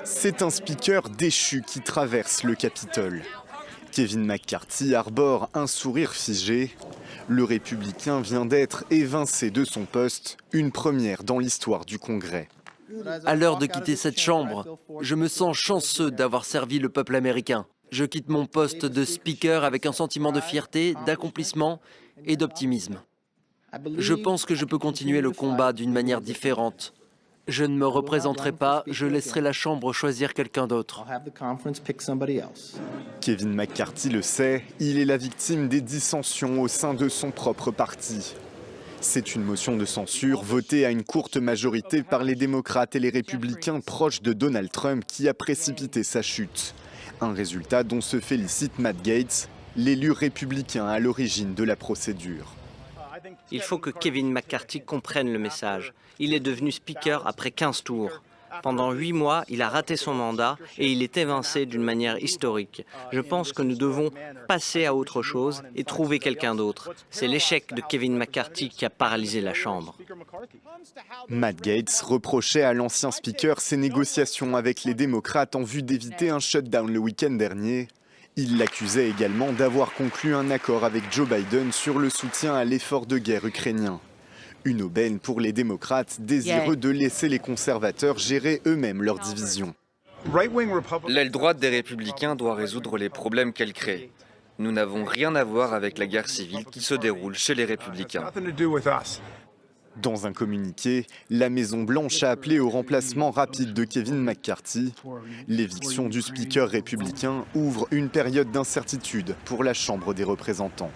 C'est un speaker déchu qui traverse le Capitole. Kevin McCarthy arbore un sourire figé. Le républicain vient d'être évincé de son poste, une première dans l'histoire du Congrès. À l'heure de quitter cette chambre, je me sens chanceux d'avoir servi le peuple américain. Je quitte mon poste de speaker avec un sentiment de fierté, d'accomplissement et d'optimisme. Je pense que je peux continuer le combat d'une manière différente. Je ne me représenterai pas, je laisserai la Chambre choisir quelqu'un d'autre. Kevin McCarthy le sait, il est la victime des dissensions au sein de son propre parti. C'est une motion de censure votée à une courte majorité par les démocrates et les républicains proches de Donald Trump qui a précipité sa chute. Un résultat dont se félicite Matt Gaetz, l'élu républicain à l'origine de la procédure. Il faut que Kevin McCarthy comprenne le message. Il est devenu speaker après 15 tours. Pendant 8 mois, il a raté son mandat et il est évincé d'une manière historique. Je pense que nous devons passer à autre chose et trouver quelqu'un d'autre. C'est l'échec de Kevin McCarthy qui a paralysé la Chambre. Matt Gaetz reprochait à l'ancien speaker ses négociations avec les démocrates en vue d'éviter un shutdown le week-end dernier. Il l'accusait également d'avoir conclu un accord avec Joe Biden sur le soutien à l'effort de guerre ukrainien. Une aubaine pour les démocrates désireux de laisser les conservateurs gérer eux-mêmes leur division. L'aile droite des républicains doit résoudre les problèmes qu'elle crée. Nous n'avons rien à voir avec la guerre civile qui se déroule chez les républicains. Dans un communiqué, la Maison-Blanche a appelé au remplacement rapide de Kevin McCarthy. L'éviction du speaker républicain ouvre une période d'incertitude pour la Chambre des représentants.